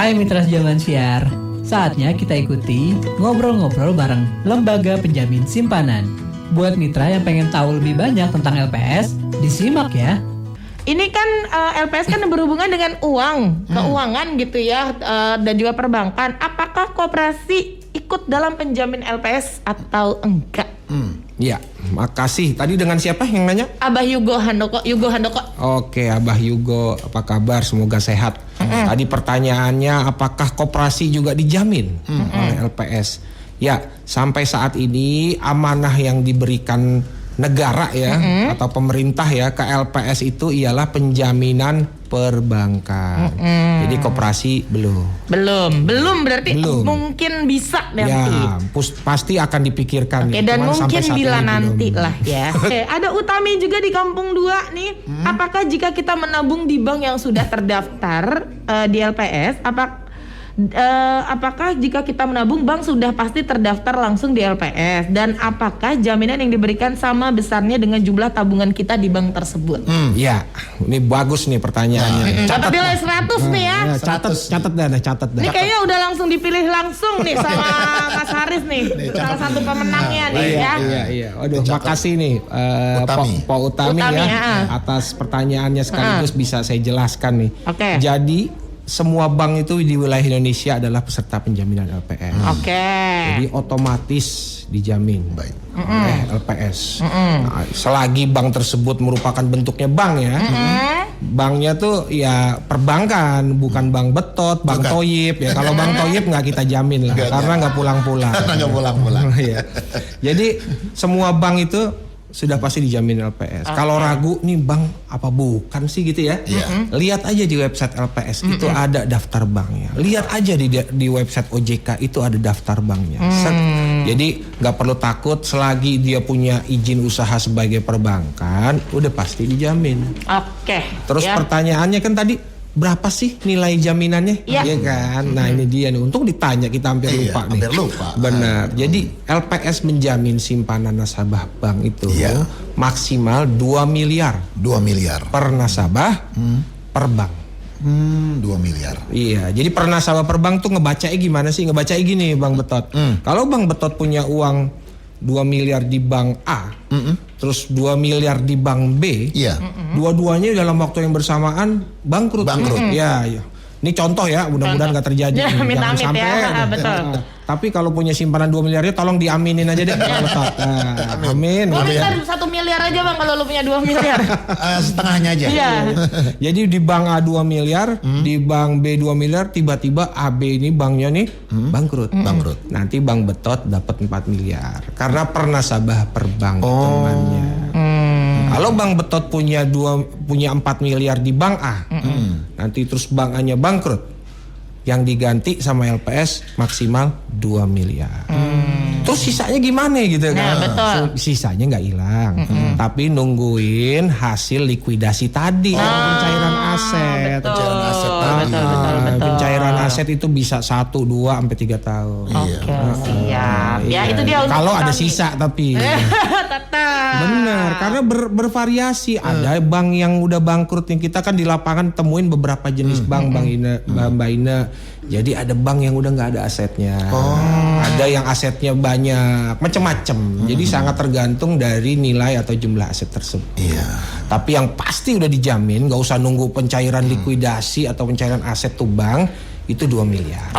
Hai Mitra Zaman Siar, saatnya kita ikuti ngobrol-ngobrol bareng Lembaga Penjamin Simpanan. Buat mitra yang pengen tahu lebih banyak tentang LPS, disimak ya. Ini kan LPS kan berhubungan dengan uang, keuangan gitu ya, dan juga perbankan. Apakah koperasi ikut dalam penjamin LPS atau enggak? Ya, makasih. Tadi dengan siapa yang nanya? Abah Yugo Handoko. Oke, Abah Yugo, apa kabar? Semoga sehat. Tadi pertanyaannya, apakah koperasi juga dijamin oleh LPS? Ya, sampai saat ini amanah yang diberikan negara ya atau pemerintah ya ke LPS itu ialah penjaminan perbankan. Jadi koperasi belum Berarti mungkin bisa nanti. Ya, pasti akan dipikirkan. Oke, dan mungkin bila nanti lah ya. Oke, ada Utami juga di Kampung 2 nih. Apakah jika kita menabung di bank yang sudah terdaftar di LPS, apakah jika kita menabung bank sudah pasti terdaftar langsung di LPS, dan apakah jaminan yang diberikan sama besarnya dengan jumlah tabungan kita di bank tersebut? Ya, ini bagus nih pertanyaannya. Dapat nilai 100 nih ya. Catat dah. Ini kayaknya udah langsung dipilih langsung nih sama Mas Haris nih, salah satu pemenangnya nih ya. Iya. Aduh, makasih nih Pak Utami ya atas pertanyaannya, sekaligus bisa saya jelaskan nih. Oke. Jadi semua bank itu di wilayah Indonesia adalah peserta penjaminan LPS. Jadi otomatis dijamin oleh LPS. Nah, selagi bank tersebut merupakan bentuknya bank ya, banknya tuh ya perbankan, bukan bank betot, bank toyib ya. Kalau bank toyib nggak kita jamin lah, karena nggak pulang-pulang. Ya. Jadi semua bank itu sudah pasti dijamin LPS. Kalau ragu nih bank apa bukan sih gitu ya? Lihat aja di website LPS itu ada daftar banknya. Lihat aja di website OJK itu ada daftar banknya. Jadi nggak perlu takut, selagi dia punya izin usaha sebagai perbankan, udah pasti dijamin. Oke. Terus pertanyaannya kan tadi, berapa sih nilai jaminannya? Iya kan? Nah ini dia nih, untung ditanya, kita hampir lupa nih. Benar. Jadi LPS menjamin simpanan nasabah bank itu maksimal 2 miliar. 2 miliar per nasabah per bank. 2 miliar. Iya, jadi per nasabah per bank tuh ngebacanya gimana sih? Ngebacanya gini Bang Betot. Kalau Bang Betot punya uang 2 miliar di bank A, terus 2 miliar di bank B, dua-duanya dalam waktu yang bersamaan bangkrut. Ya. Ini contoh ya, mudah-mudahan nggak terjadi. Jangan sampai ya. Betul. Tapi kalau punya simpanan 2 miliarnya tolong diaminin aja deh. Amin. Gue minta 1 miliar aja Bang kalau lu punya 2 miliar. Setengahnya aja. Iya. Jadi di bank A 2 miliar, di bank B 2 miliar, tiba-tiba AB ini banknya nih bangkrut. Nanti Bank Betot dapat 4 miliar karena per nasabah per bank temannya. Kalau Bank Betot punya 4 miliar di bank A, nanti terus bank A-nya bangkrut, yang diganti sama LPS maksimal 2 miliar. Terus sisanya gimana gitu kan? Betul. Sisanya nggak hilang, tapi nungguin hasil likuidasi tadi, pencairan aset. Betul. Pencairan aset itu bisa 1, 2 sampai 3 tahun. Oke, siap. Ya itu dia. Kalau ada sisa tapi. Tetap. Benar, karena bervariasi. Ada bank yang udah bangkrut, yang kita kan di lapangan temuin beberapa jenis bank, Mbak Ina. Jadi ada bank yang udah nggak ada asetnya, ada yang asetnya banyak, macam-macam. Jadi sangat tergantung dari nilai atau jumlah aset tersebut. Tapi yang pasti udah dijamin, nggak usah nunggu pencairan likuidasi atau pencairan aset tuh bank, itu 2 miliar.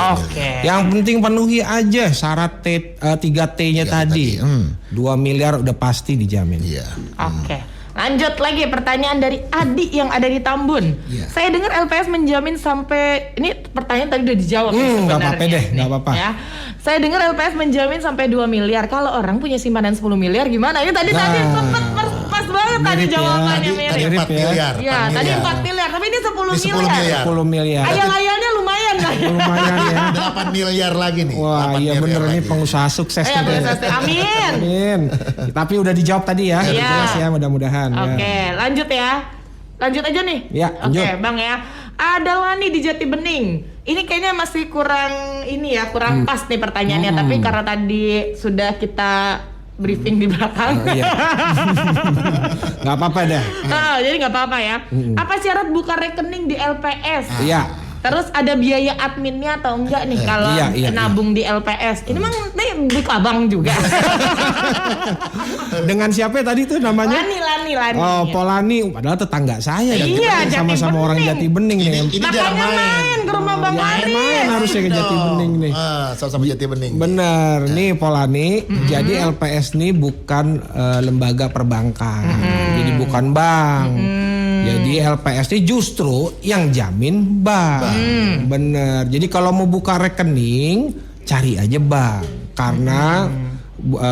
Yang penting penuhi aja syarat 3T-nya tadi. 2 miliar udah pasti dijamin. Lanjut lagi pertanyaan dari Adi yang ada di Tambun. Saya dengar LPS menjamin sampai, ini pertanyaan tadi udah dijawab sebenarnya. Nggak apa-apa deh, nggak apa-apa. Ya. Saya dengar LPS menjamin sampai 2 miliar. Kalau orang punya simpanan 10 miliar gimana? Ini tadi sempet pas banget tadi jawabannya mirip. Tadi 4 miliar. Ya, tadi 4 miliar, tapi ini 10 miliar. 10 miliar. Ayal-ayalnya lumayan lah. Lumayan ya. 8 miliar lagi nih. Wah, iya bener nih, pengusaha sukses. Amin. Tapi udah dijawab tadi ya. Jelas ya, mudah-mudahan. Oke, lanjut ya. Lanjut aja nih. Ya, lanjut. Oke, Bang ya. Ada Lani di Jati Bening. Ini kayaknya masih kurang pas nih pertanyaannya. Tapi karena tadi sudah kita briefing di belakang. Nggak apa-apa dah. Jadi nggak apa-apa ya. Apa syarat buka rekening di LPS? Iya. Terus ada biaya adminnya atau enggak nih kalau nabung di LPS? Ini memang big abang juga. Dengan siapa tadi tuh namanya? Lani. Oh, Polani. Padahal tetangga saya. Iya, sama-sama orang Jati Bening nih. Ini jarang main ke rumah Bang Lani. Main harusnya ke Jati Bening nih. Sama-sama Jati Bening. Bener, nih Polani. Jadi LPS nih bukan lembaga perbankan. Jadi bukan bank. Jadi LPS ini justru yang jamin bank. Bener. Jadi kalau mau buka rekening, cari aja bank. Karena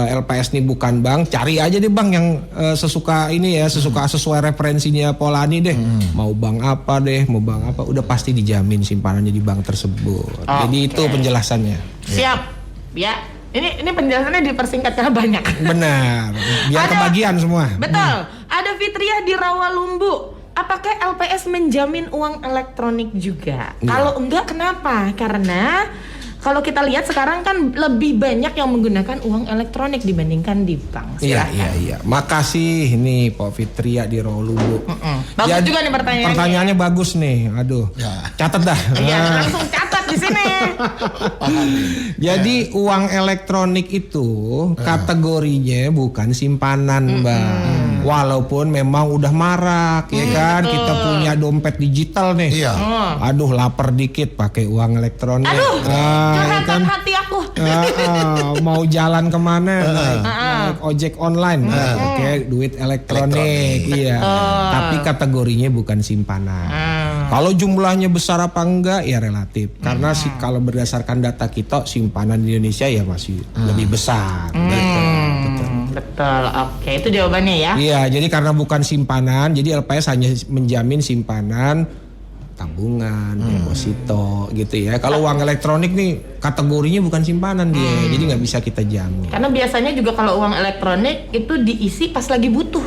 LPS ini bukan bank, cari aja deh bank yang sesuka ini ya, sesuai referensinya Polani deh. Mau bank apa deh, mau bank apa, udah pasti dijamin simpanannya di bank tersebut. Jadi itu penjelasannya. Siap, ya. Ini penjelasannya dipersingkat karena banyak. Benar, biar kebagian semua. Betul. Ada Fitriah di Rawalumbu. Apakah LPS menjamin uang elektronik juga? Kalau enggak, kenapa? Karena kalau kita lihat sekarang kan lebih banyak yang menggunakan uang elektronik dibandingkan di bank. Iya. Makasih ini Pak Fitria di Rawalumbu. Bagus juga nih pertanyaannya. Pertanyaannya bagus nih. Aduh. Catat dah. Iya, langsung catat di sini. Jadi uang elektronik itu kategorinya bukan simpanan, Bang. Walaupun memang udah marak ya kan, kita punya dompet digital nih. Iya. Aduh, lapar dikit pakai uang elektronik. Aduh, curhatan kan? hati aku. Mau jalan kemana naik ojek online, pakai duit elektronik. Iya. Tapi kategorinya bukan simpanan. Kalau jumlahnya besar apa enggak ya relatif. Karena kalau berdasarkan data kita simpanan di Indonesia ya masih lebih besar. Betul. Oke, itu jawabannya ya. Iya, jadi karena bukan simpanan, jadi LPS hanya menjamin simpanan, tabungan, deposito gitu ya. Kalau uang elektronik nih kategorinya bukan simpanan dia, jadi nggak bisa kita jamin. Karena biasanya juga kalau uang elektronik itu diisi pas lagi butuh.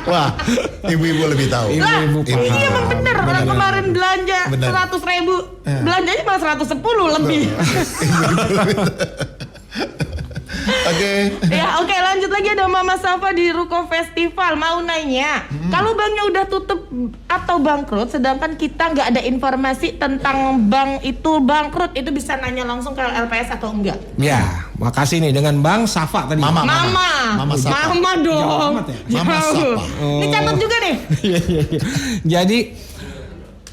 Wah, ibu-ibu lebih tahu. Ibu-ibu paham. Iya emang bener. Orang kemarin belanja 100.000, belanjanya malah 110 lebih. Oke, lanjut lagi. Ada Mama Safa di Ruko Festival mau nanya, kalau banknya udah tutup atau bangkrut, sedangkan kita nggak ada informasi tentang bank itu bangkrut, itu bisa nanya langsung ke LPS atau enggak? Ya, makasih nih dengan Bang Safa tadi. Mama Safa. Mama dong. Mama Safa. Ini catat juga nih. Jadi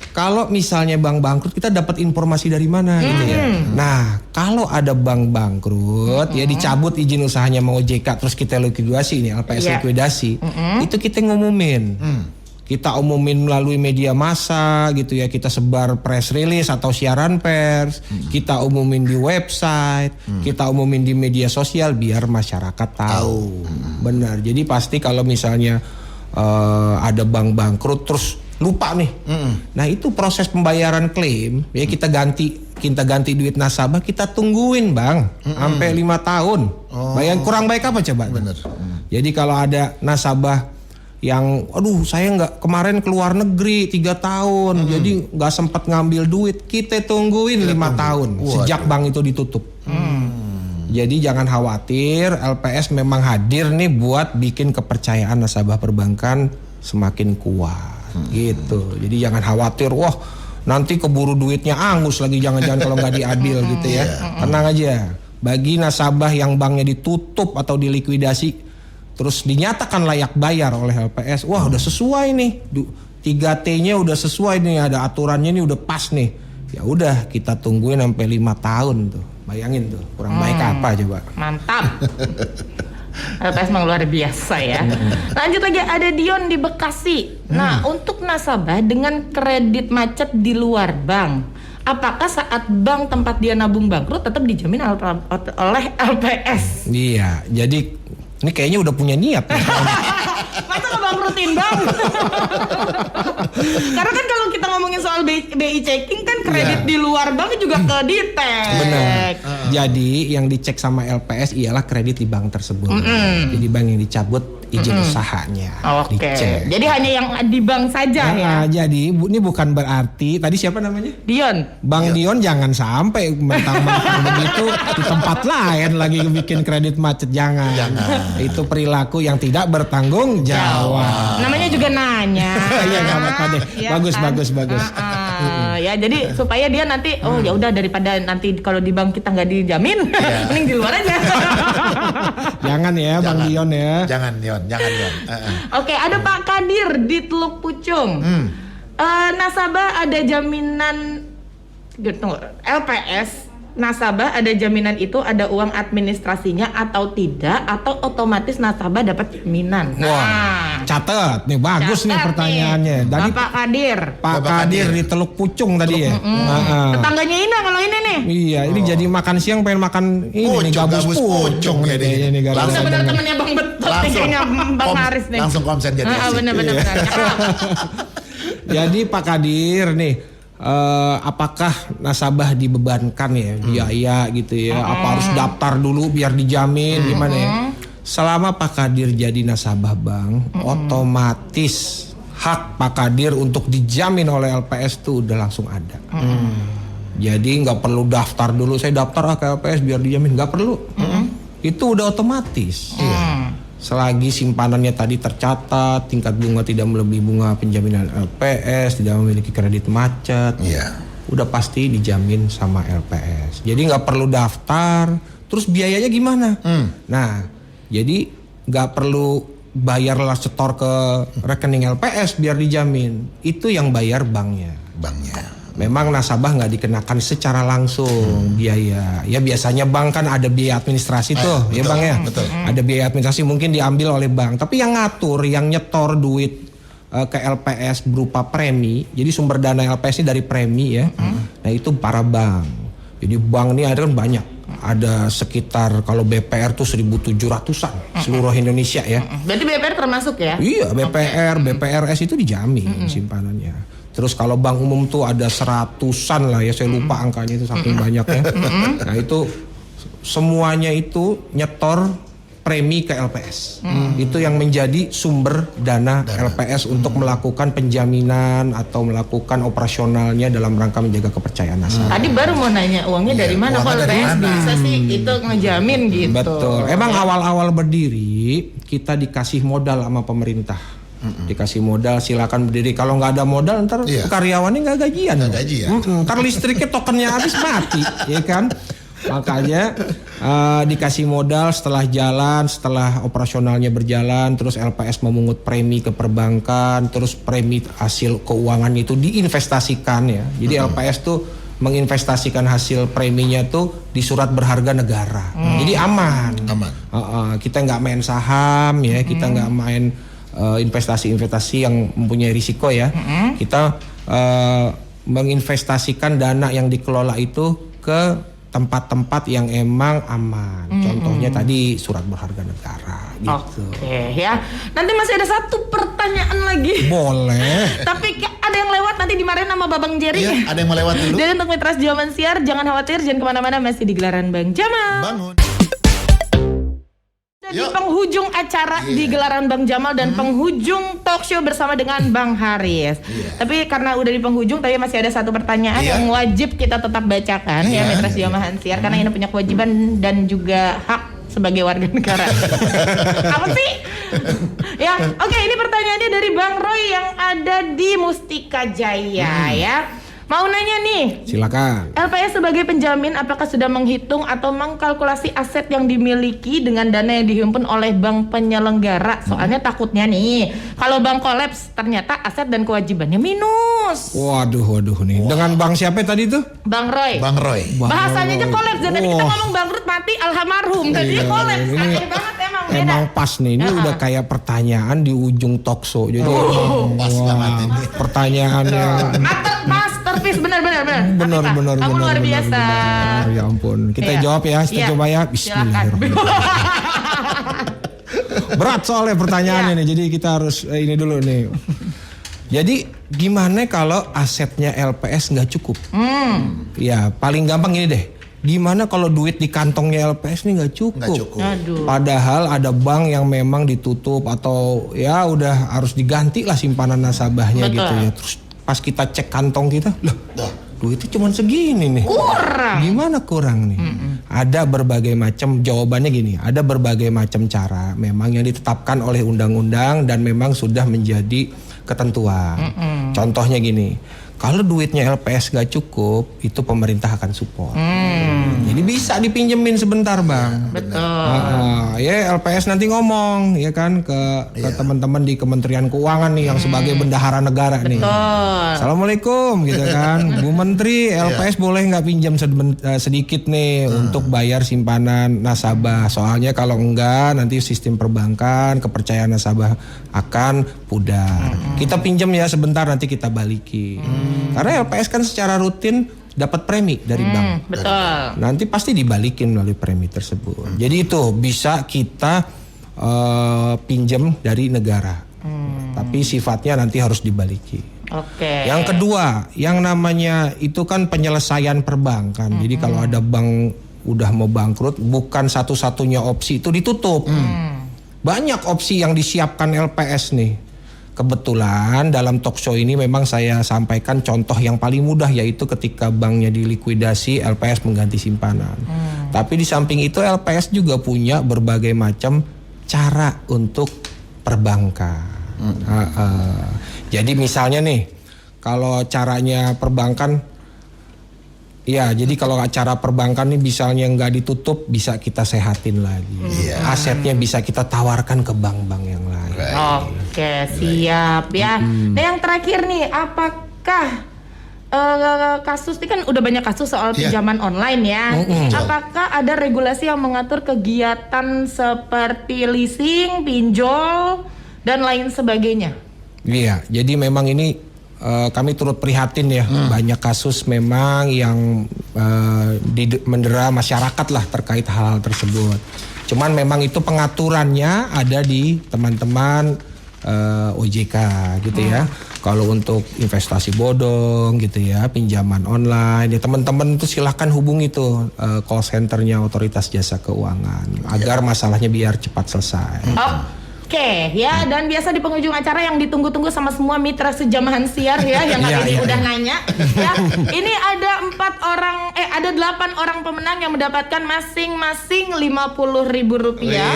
kalau misalnya bank bangkrut, kita dapat informasi dari mana gitu ya. Nah, kalau ada bank bangkrut ya dicabut izin usahanya sama OJK, terus kita likuidasi ini LPS likuidasi, itu kita ngumumin. Kita umumin melalui media massa gitu ya, kita sebar press release atau siaran pers, kita umumin di website, kita umumin di media sosial biar masyarakat tahu. Benar. Jadi pasti kalau misalnya ada bank bangkrut terus lupa nih. Nah, itu proses pembayaran klaim ya, kita ganti duit nasabah, kita tungguin Bang sampai 5 tahun. Bayang kurang baik apa coba? Bener. Jadi kalau ada nasabah yang aduh saya kemarin keluar negeri 3 tahun jadi nggak sempat ngambil duit, kita tungguin 5 tahun sejak bank itu ditutup. Jadi jangan khawatir, LPS memang hadir nih buat bikin kepercayaan nasabah perbankan semakin kuat. Gitu. Jadi jangan khawatir, wah nanti keburu duitnya angus lagi, jangan-jangan kalau nggak diadil gitu ya. Tenang aja. Bagi nasabah yang banknya ditutup atau dilikuidasi terus dinyatakan layak bayar oleh LPS, wah udah sesuai nih, 3T-nya udah sesuai nih, ada aturannya nih udah pas nih. Ya udah kita tungguin sampai 5 tahun tuh. Bayangin tuh, kurang baik apa coba. Mantap. LPS memang luar biasa ya. Lanjut lagi, ada Dion di Bekasi. Nah, untuk nasabah dengan kredit macet di luar bank, apakah saat bank tempat dia nabung bangkrut tetap dijamin oleh LPS? Iya, jadi ini kayaknya udah punya niat. Masa ngebangkrutin bank? Karena kan kalau kita ngomongin soal BI checking kan kredit di luar bank juga ke di-tag. Benar. Jadi yang dicek sama LPS ialah kredit di bank tersebut. Jadi bank yang dicabut izin usahanya. Oke. Jadi hanya yang di bank saja ya. Jadi ini bukan berarti tadi siapa namanya? Dion. Bang Dion jangan sampai mentang-mentang begitu di tempat lain lagi bikin kredit macet, jangan. Itu perilaku yang tidak bertanggung jawab. Namanya juga nanya. Iya nggak apa-apa deh. Ya Bagus. Ya jadi supaya dia nanti ya udah daripada nanti kalau di bank kita nggak dijamin, mending di luar aja. Jangan ya Bang Dion ya. Jangan Yon. Oke, ada Pak Kadir di Teluk Pucung. Nasabah ada jaminan gitu, LPS. Nasabah ada jaminan itu ada uang administrasinya atau tidak, atau otomatis nasabah dapat jaminan. Wah, catat nih, bagus nih pertanyaannya. Dari Bapak Kadir. Pak Kadir di Teluk Pucung tadi ya. Tetangganya Ina kalau ini nih. Iya, ini jadi makan siang pengen makan ini nih gabus pucung ya kayaknya nih. Langsung benar temennya Bang Betul nih, kayaknya Bang Haris nih. Langsung konsen jadi. Benar. Jadi Pak Kadir nih, apakah nasabah dibebankan ya biaya gitu ya? Apa harus daftar dulu biar dijamin gimana ya? Selama Pak Kadir jadi nasabah bank, otomatis hak Pak Kadir untuk dijamin oleh LPS itu udah langsung ada. Jadi nggak perlu daftar dulu, saya daftar ke LPS biar dijamin, nggak perlu. Itu udah otomatis. Selagi simpanannya tadi tercatat, tingkat bunga tidak melebihi bunga penjaminan LPS, tidak memiliki kredit macet, udah pasti dijamin sama LPS. Jadi nggak perlu daftar. Terus biayanya gimana? Nah, jadi nggak perlu bayarlah setor ke rekening LPS biar dijamin. Itu yang bayar banknya. Memang nasabah nggak dikenakan secara langsung biaya. Ya biasanya bank kan ada biaya administrasi tuh, ya Bang ya. Ada biaya administrasi mungkin diambil oleh bank. Tapi yang ngatur, yang nyetor duit ke LPS berupa premi. Jadi sumber dana LPS ini dari premi ya. Nah itu para bank. Jadi bank ini ada kan banyak. Ada sekitar kalau BPR tuh 1.700-an seluruh Indonesia ya. Berarti BPR termasuk ya? Iya, BPRS itu dijamin simpanannya. Terus kalau bank umum tuh ada 100-an lah ya, saya lupa angkanya itu saking banyaknya. Nah itu semuanya itu nyetor premi ke LPS. Itu yang menjadi sumber dana LPS untuk melakukan penjaminan atau melakukan operasionalnya dalam rangka menjaga kepercayaan nasabah. Tadi baru mau nanya uangnya dari mana, kok LPS bisa sih itu ngejamin gitu. Betul. Emang awal-awal berdiri kita dikasih modal sama pemerintah. Dikasih modal, silakan berdiri. Kalau nggak ada modal ntar karyawannya nggak gajian. Ntar listriknya tokennya habis mati, ya kan? Makanya dikasih modal setelah jalan, setelah operasionalnya berjalan, terus LPS memungut premi ke perbankan, terus premi hasil keuangan itu diinvestasikan ya. Jadi LPS tuh menginvestasikan hasil preminya tuh di surat berharga negara. Jadi aman. Kita nggak main saham ya, kita nggak main investasi-investasi yang mempunyai risiko ya. Kita menginvestasikan dana yang dikelola itu ke tempat-tempat yang emang aman. Contohnya tadi surat berharga negara gitu. Oke ya. Nanti masih ada satu pertanyaan lagi. Boleh. Tapi ada yang lewat nanti dimarahin sama Babang Jerry. Iya, ada yang mau lewat dulu. Dan untuk Mitra Zaman Siar jangan khawatir, jangan kemana-mana, masih di gelaran Bang Jamal. Bangun. Di penghujung acara di gelaran Bang Jamal dan penghujung talk show bersama dengan Bang Haris. Tapi karena udah di penghujung, tapi masih ada satu pertanyaan yang wajib kita tetap bacakan ya Mitra Zaman Siar, karena ini punya kewajiban dan juga hak sebagai warga negara. Apa sih? Ya, oke, ini pertanyaannya dari Bang Roy yang ada di Mustika Jaya ya. Mau nanya nih, silakan. LPS sebagai penjamin apakah sudah menghitung atau mengkalkulasi aset yang dimiliki dengan dana yang dihimpun oleh bank penyelenggara? Soalnya takutnya nih, kalau bank kolaps ternyata aset dan kewajibannya minus. Waduh nih. Dengan bank siapa tadi tuh? Bang Roy. Bahasanya aja kolaps. Dan tadi kita ngomong bangkrut mati almarhum. Tadi kolaps. Aneh banget emang. Emang pas nih. Ini udah kayak pertanyaan di ujung talk show. Jadi pas banget ini. Pertanyaannya. Masterpiece benar. Benar. Kamu luar biasa. Benar. Ya ampun. Kita jawab ya. Kita coba ya. Bismillahirrahmanirrahim. Berat soalnya pertanyaannya nih. Jadi kita harus ini dulu nih. Jadi gimana kalau asetnya LPS nggak cukup? Ya paling gampang ini deh. Gimana kalau duit di kantongnya LPS ini nggak cukup? Padahal ada bank yang memang ditutup atau ya udah harus diganti lah simpanan nasabahnya. Betul. Gitu ya. Terus pas kita cek kantong kita, duitnya cuma segini nih. Kurang. Gimana kurang nih? Ada berbagai macam, jawabannya gini, ada berbagai macam cara memang yang ditetapkan oleh undang-undang dan memang sudah menjadi ketentuan. Contohnya gini, kalau duitnya LPS gak cukup, itu pemerintah akan support. Jadi bisa dipinjemin sebentar, Bang. Betul. Ya LPS nanti ngomong ya kan ke teman-teman di Kementerian Keuangan nih yang sebagai bendahara negara nih. Assalamualaikum gitu kan, Bu Menteri, LPS boleh nggak pinjam sedikit nih untuk bayar simpanan nasabah. Soalnya kalau enggak nanti sistem perbankan, kepercayaan nasabah akan pudar. Kita pinjam ya sebentar, nanti kita balikin. Karena LPS kan secara rutin dapat premi dari bank. Betul. Nanti pasti dibalikin melalui premi tersebut. Jadi itu bisa kita pinjam dari negara. Tapi sifatnya nanti harus dibalikin. Oke. Yang kedua, yang namanya itu kan penyelesaian perbankan. Jadi kalau ada bank udah mau bangkrut, bukan satu-satunya opsi itu ditutup. Banyak opsi yang disiapkan LPS nih. Kebetulan dalam talk show ini memang saya sampaikan contoh yang paling mudah, yaitu ketika banknya dilikuidasi, LPS mengganti simpanan. Tapi di samping itu LPS juga punya berbagai macam cara untuk perbankan. Jadi misalnya nih, kalau caranya perbankan, ya jadi kalau acara perbankan nih misalnya nggak ditutup, bisa kita sehatin lagi. Asetnya bisa kita tawarkan ke bank-bank yang lain. Oke, siap ya. Nah yang terakhir nih, apakah kasus ini kan udah banyak kasus soal pinjaman online ya. Apakah ada regulasi yang mengatur kegiatan seperti leasing, pinjol dan lain sebagainya? Iya, jadi memang ini kami turut prihatin ya, banyak kasus memang yang mendera masyarakat lah terkait hal-hal tersebut. Cuman memang itu pengaturannya ada di teman-teman OJK gitu ya. Kalau untuk investasi bodong gitu ya, pinjaman online, ya teman-teman itu silahkan hubungi tuh call centernya Otoritas Jasa Keuangan agar masalahnya biar cepat selesai. Oke, ya, dan biasa di penghujung acara yang ditunggu-tunggu sama semua mitra sejamahan siar ya yang hari ini udah nanya. Ya, ini ada 8 orang pemenang yang mendapatkan masing-masing Rp50.000 ya,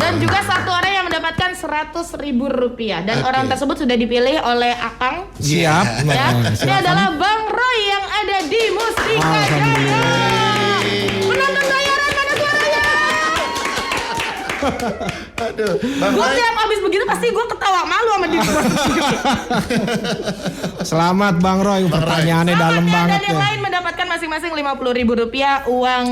dan juga 1 orang yang mendapatkan Rp100.000 dan orang tersebut sudah dipilih oleh Akang. Siap. Ya, ini adalah Bang Roy yang ada di Mustika Jaya. Penonton bayaran mana suaranya? Aduh, Gue tiap abis begitu pasti gue ketawa malu sama diri gue sendiri. Selamat Bang Roy, pertanyaannya dalam banget dan yang lain mendapatkan masing-masing Rp50.000 uang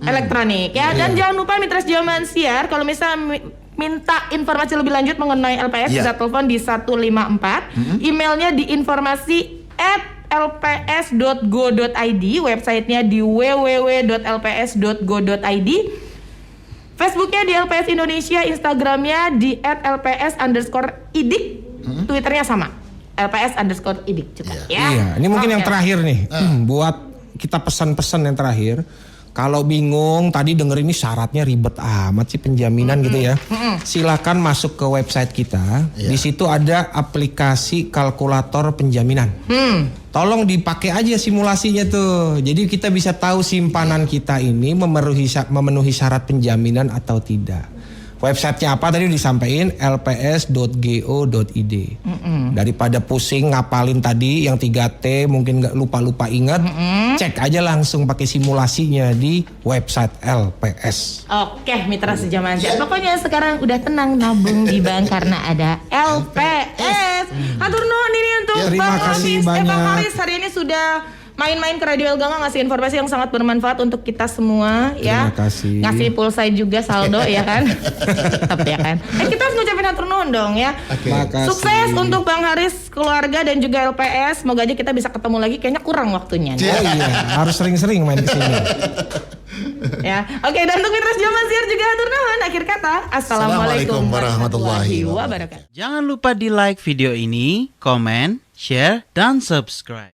elektronik ya. Dan jangan lupa mitra sejamahan siar, kalau misalnya minta informasi lebih lanjut mengenai LPS bisa telepon di 154. Emailnya di informasi@lps.go.id, websitenya di www.lps.go.id. Facebooknya di LPS Indonesia, Instagramnya di @lps_idik, Twitternya sama LPS_idik juga ya. Iya, ini mungkin yang terakhir nih, buat kita pesan-pesan yang terakhir. Kalau bingung, tadi denger ini syaratnya ribet amat sih penjaminan gitu ya. Silakan masuk ke website kita. Di situ ada aplikasi kalkulator penjaminan. Tolong dipakai aja simulasinya tuh. Jadi kita bisa tahu simpanan kita ini memenuhi syarat penjaminan atau tidak. Websitenya apa tadi disampaikan, lps.go.id. Daripada pusing ngapalin tadi yang 3T mungkin nggak lupa ingat, cek aja langsung pakai simulasinya di website LPS. Oke, mitra sejamahan siar. Pokoknya sekarang udah tenang nabung di bank karena ada LPS. Hatur nuhun ini untuk Terima kasih banyak. Bang Haris hari ini sudah main-main ke Radio El Gangga, ngasih informasi yang sangat bermanfaat untuk kita semua ya. Terima kasih. Ngasih pulsa juga saldo ya kan. Tetap ya kan. Kita harus ngucapin hatur nuhun dong ya. Sukses untuk Bang Haris, keluarga dan juga LPS. Semoga aja kita bisa ketemu lagi, kayaknya kurang waktunya. Oh iya, harus sering-sering main ke sini. Ya. Oke, dan untuk mitra sejamahan siar juga hatur nuhun. Akhir kata, assalamualaikum warahmatullahi wabarakatuh. Jangan lupa di like video ini, komen, share, dan subscribe.